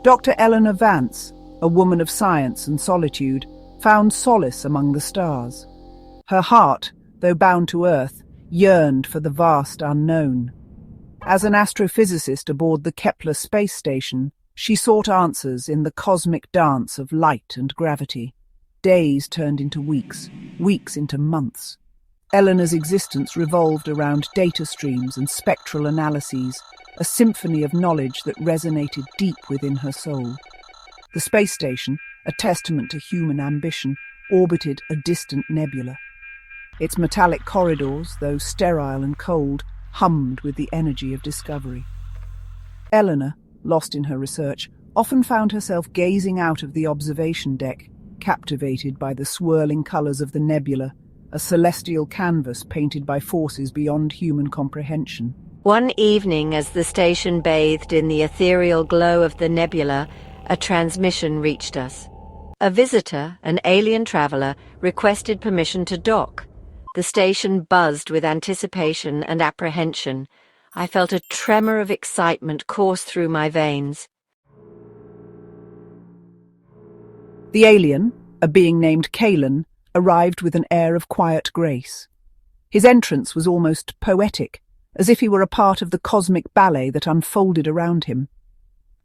Dr. Eleanor Vance, a woman of science and solitude, found solace among the stars. Her heart, though bound to Earth, yearned for the vast unknown. As an astrophysicist aboard the Kepler space station, she sought answers in the cosmic dance of light and gravity. Days turned into weeks, weeks into months. Eleanor's existence revolved around data streams and spectral analyses, a symphony of knowledge that resonated deep within her soul. The space station, a testament to human ambition, orbited a distant nebula. Its metallic corridors, though sterile and cold, hummed with the energy of discovery. Eleanor, lost in her research, often found herself gazing out of the observation deck, captivated by the swirling colours of the nebula, a celestial canvas painted by forces beyond human comprehension. One evening, as the station bathed in the ethereal glow of the nebula, a transmission reached us. A visitor, an alien traveler, requested permission to dock. The station buzzed with anticipation and apprehension. I felt a tremor of excitement course through my veins. The alien, a being named Kalen, arrived with an air of quiet grace. His entrance was almost poetic, as if he were a part of the cosmic ballet that unfolded around him.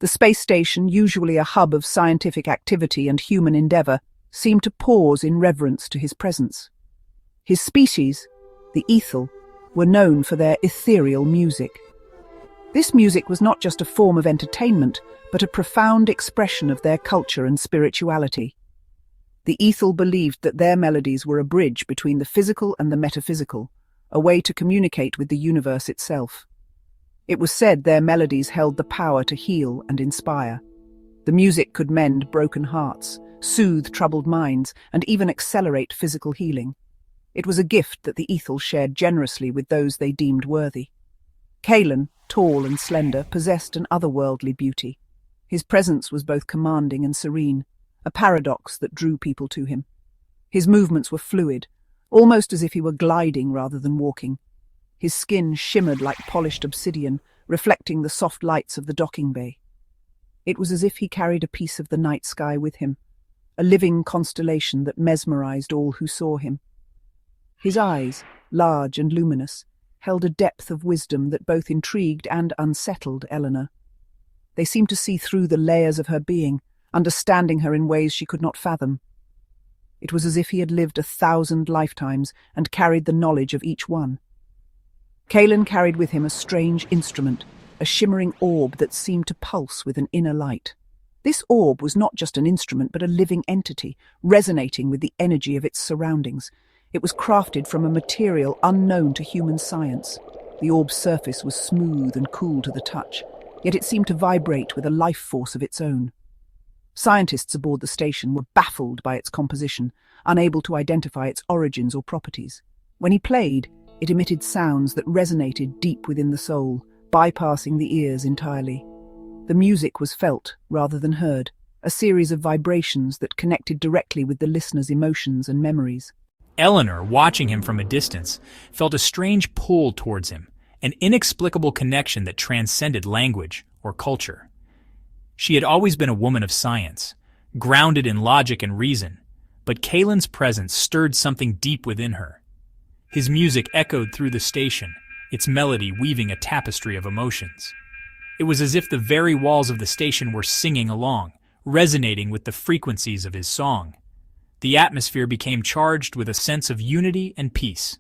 The space station, usually a hub of scientific activity and human endeavour, seemed to pause in reverence to his presence. His species, the Ethel, were known for their ethereal music. This music was not just a form of entertainment, but a profound expression of their culture and spirituality. The Ethel believed that their melodies were a bridge between the physical and the metaphysical, a way to communicate with the universe itself. It was said their melodies held the power to heal and inspire. The music could mend broken hearts, soothe troubled minds, and even accelerate physical healing. It was a gift that the Ethel shared generously with those they deemed worthy. Kalen, tall and slender, possessed an otherworldly beauty. His presence was both commanding and serene, a paradox that drew people to him. His movements were fluid, almost as if he were gliding rather than walking. His skin shimmered like polished obsidian, reflecting the soft lights of the docking bay. It was as if he carried a piece of the night sky with him, a living constellation that mesmerized all who saw him. His eyes, large and luminous, held a depth of wisdom that both intrigued and unsettled Eleanor. They seemed to see through the layers of her being, understanding her in ways she could not fathom. It was as if he had lived 1,000 lifetimes and carried the knowledge of each one. Kalen carried with him a strange instrument, a shimmering orb that seemed to pulse with an inner light. This orb was not just an instrument but a living entity, resonating with the energy of its surroundings. It was crafted from a material unknown to human science. The orb's surface was smooth and cool to the touch, yet it seemed to vibrate with a life force of its own. Scientists aboard the station were baffled by its composition, unable to identify its origins or properties. When he played, it emitted sounds that resonated deep within the soul, bypassing the ears entirely. The music was felt rather than heard, a series of vibrations that connected directly with the listener's emotions and memories. Eleanor, watching him from a distance, felt a strange pull towards him, an inexplicable connection that transcended language or culture. She had always been a woman of science, grounded in logic and reason, but Kalen's presence stirred something deep within her. His music echoed through the station, its melody weaving a tapestry of emotions. It was as if the very walls of the station were singing along, resonating with the frequencies of his song. The atmosphere became charged with a sense of unity and peace.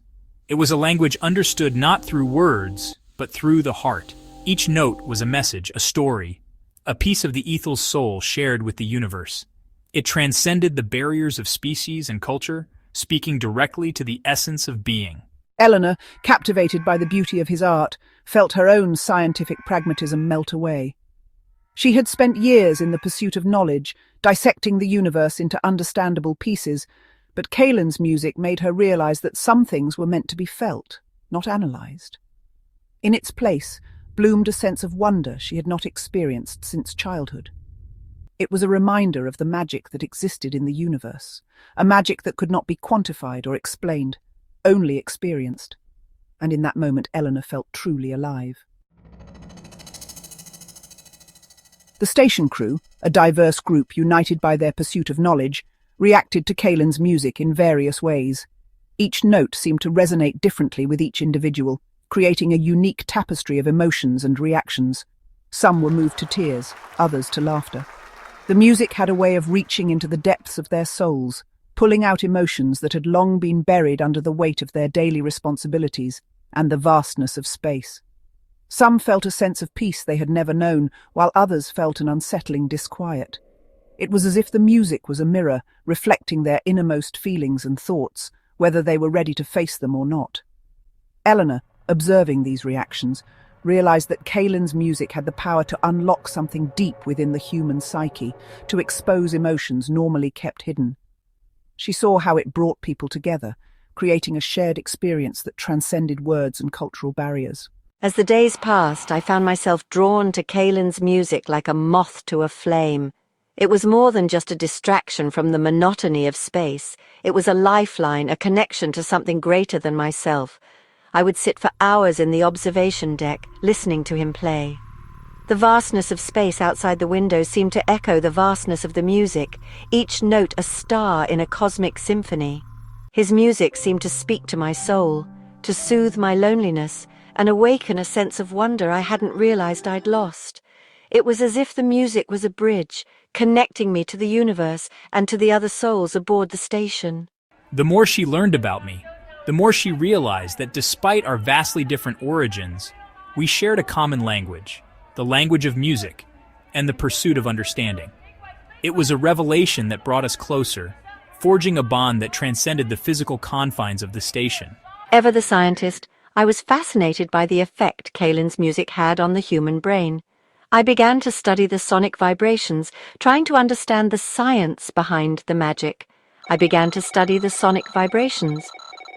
It was a language understood not through words, but through the heart. Each note was a message, a story, a piece of the Ethel's soul shared with the universe. It transcended the barriers of species and culture, speaking directly to the essence of being. Eleanor, captivated by the beauty of his art, felt her own scientific pragmatism melt away. She had spent years in the pursuit of knowledge, dissecting the universe into understandable pieces, but Kalen's music made her realize that some things were meant to be felt, not analyzed. In its place bloomed a sense of wonder she had not experienced since childhood. It was a reminder of the magic that existed in the universe, a magic that could not be quantified or explained, only experienced. And in that moment Eleanor felt truly alive. The station crew, a diverse group united by their pursuit of knowledge, reacted to Kalen's music in various ways. Each note seemed to resonate differently with each individual, creating a unique tapestry of emotions and reactions. Some were moved to tears, others to laughter. The music had a way of reaching into the depths of their souls, pulling out emotions that had long been buried under the weight of their daily responsibilities and the vastness of space. Some felt a sense of peace they had never known, while others felt an unsettling disquiet. It was as if the music was a mirror, reflecting their innermost feelings and thoughts, whether they were ready to face them or not. Eleanor, observing these reactions, realized that Kalen's music had the power to unlock something deep within the human psyche, to expose emotions normally kept hidden. She saw how it brought people together, creating a shared experience that transcended words and cultural barriers. As the days passed, I found myself drawn to Kalen's music like a moth to a flame. It was more than just a distraction from the monotony of space. It was a lifeline, a connection to something greater than myself. I would sit for hours in the observation deck, listening to him play. The vastness of space outside the window seemed to echo the vastness of the music, each note a star in a cosmic symphony. His music seemed to speak to my soul, to soothe my loneliness, and awaken a sense of wonder I hadn't realized I'd lost. It was as if the music was a bridge, connecting me to the universe and to the other souls aboard the station. The more she learned about me, the more she realized that despite our vastly different origins, we shared a common language, the language of music, and the pursuit of understanding. It was a revelation that brought us closer, forging a bond that transcended the physical confines of the station. Ever the scientist, I was fascinated by the effect Kalen's music had on the human brain. I began to study the sonic vibrations, trying to understand the science behind the magic. I began to study the sonic vibrations.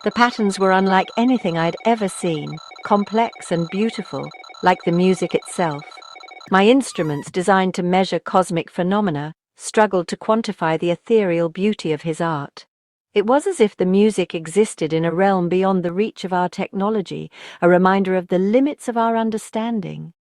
The patterns were unlike anything I'd ever seen, complex and beautiful, like the music itself. My instruments, designed to measure cosmic phenomena, struggled to quantify the ethereal beauty of his art. It was as if the music existed in a realm beyond the reach of our technology, a reminder of the limits of our understanding.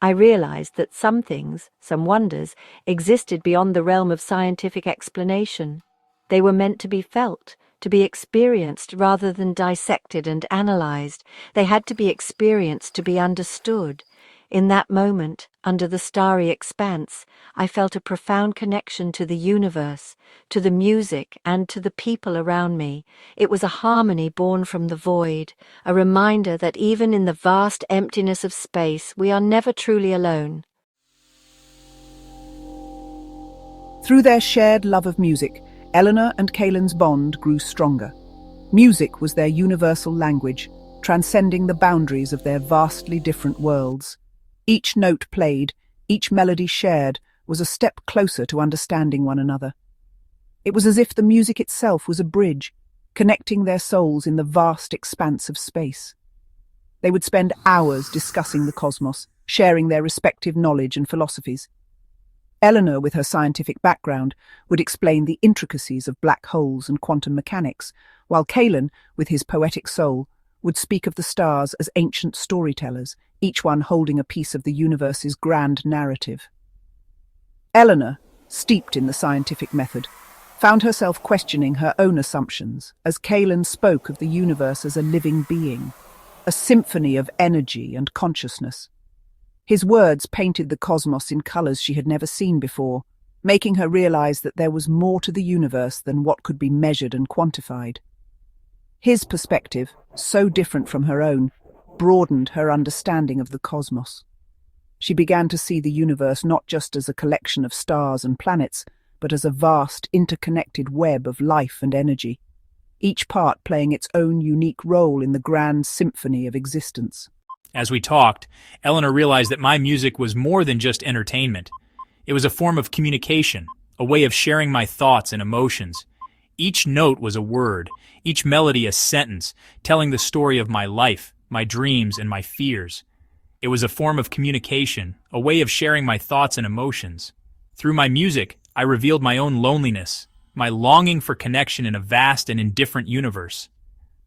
I realized that some things, some wonders, existed beyond the realm of scientific explanation. They were meant to be felt, to be experienced rather than dissected and analyzed. They had to be experienced to be understood. In that moment, under the starry expanse, I felt a profound connection to the universe, to the music, and to the people around me. It was a harmony born from the void, a reminder that even in the vast emptiness of space, we are never truly alone. Through their shared love of music, Eleanor and Kalen's bond grew stronger. Music was their universal language, transcending the boundaries of their vastly different worlds. Each note played, each melody shared, was a step closer to understanding one another. It was as if the music itself was a bridge, connecting their souls in the vast expanse of space. They would spend hours discussing the cosmos, sharing their respective knowledge and philosophies. Eleanor, with her scientific background, would explain the intricacies of black holes and quantum mechanics, while Kalen, with his poetic soul, would speak of the stars as ancient storytellers, each one holding a piece of the universe's grand narrative. Eleanor, steeped in the scientific method, found herself questioning her own assumptions as Kalen spoke of the universe as a living being, a symphony of energy and consciousness. His words painted the cosmos in colors she had never seen before, making her realize that there was more to the universe than what could be measured and quantified. His perspective, so different from her own, broadened her understanding of the cosmos. She began to see the universe not just as a collection of stars and planets, but as a vast, interconnected web of life and energy, each part playing its own unique role in the grand symphony of existence. As we talked, Eleanor realized that my music was more than just entertainment. It was a form of communication, a way of sharing my thoughts and emotions. Each note was a word, each melody a sentence, telling the story of my life, my dreams, and my fears. It was a form of communication, a way of sharing my thoughts and emotions. Through my music, I revealed my own loneliness, my longing for connection in a vast and indifferent universe.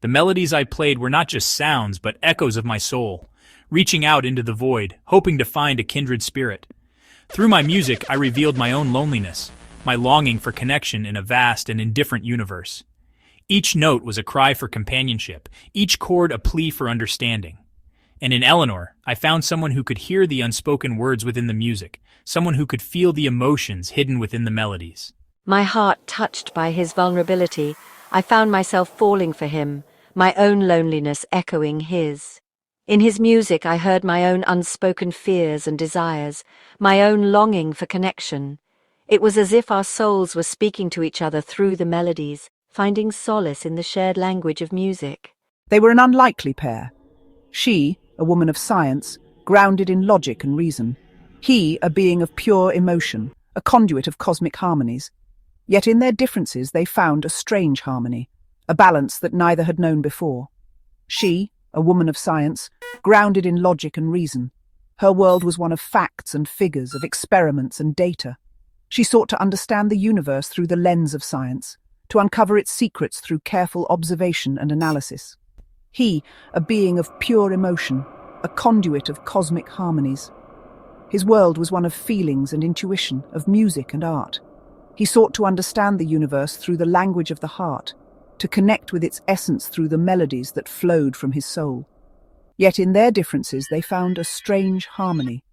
The melodies I played were not just sounds, but echoes of my soul, reaching out into the void, hoping to find a kindred spirit. Through my music, I revealed my own loneliness, my longing for connection in a vast and indifferent universe. Each note was a cry for companionship, each chord a plea for understanding. And in Eleanor, I found someone who could hear the unspoken words within the music, someone who could feel the emotions hidden within the melodies. My heart touched by his vulnerability, I found myself falling for him, my own loneliness echoing his. In his music I heard my own unspoken fears and desires, my own longing for connection. It was as if our souls were speaking to each other through the melodies, finding solace in the shared language of music. They were an unlikely pair. She, a woman of science, grounded in logic and reason. He, a being of pure emotion, a conduit of cosmic harmonies. Yet in their differences they found a strange harmony, a balance that neither had known before. She, a woman of science, grounded in logic and reason. Her world was one of facts and figures, of experiments and data. She sought to understand the universe through the lens of science, to uncover its secrets through careful observation and analysis. He, a being of pure emotion, a conduit of cosmic harmonies. His world was one of feelings and intuition, of music and art. He sought to understand the universe through the language of the heart, to connect with its essence through the melodies that flowed from his soul. Yet in their differences they found a strange harmony.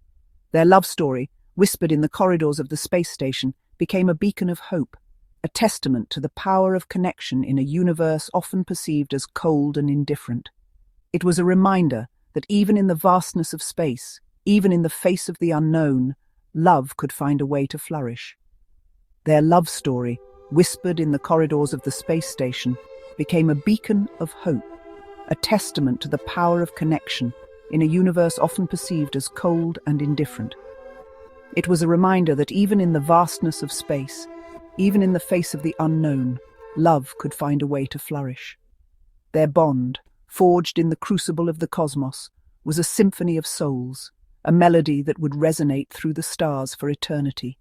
Their love story, whispered in the corridors of the space station, became a beacon of hope, a testament to the power of connection in a universe often perceived as cold and indifferent. It was a reminder that even in the vastness of space, even in the face of the unknown, love could find a way to flourish. Their love story, whispered in the corridors of the space station, became a beacon of hope, a testament to the power of connection in a universe often perceived as cold and indifferent. It was a reminder that even in the vastness of space, even in the face of the unknown, love could find a way to flourish. Their bond, forged in the crucible of the cosmos, was a symphony of souls, a melody that would resonate through the stars for eternity.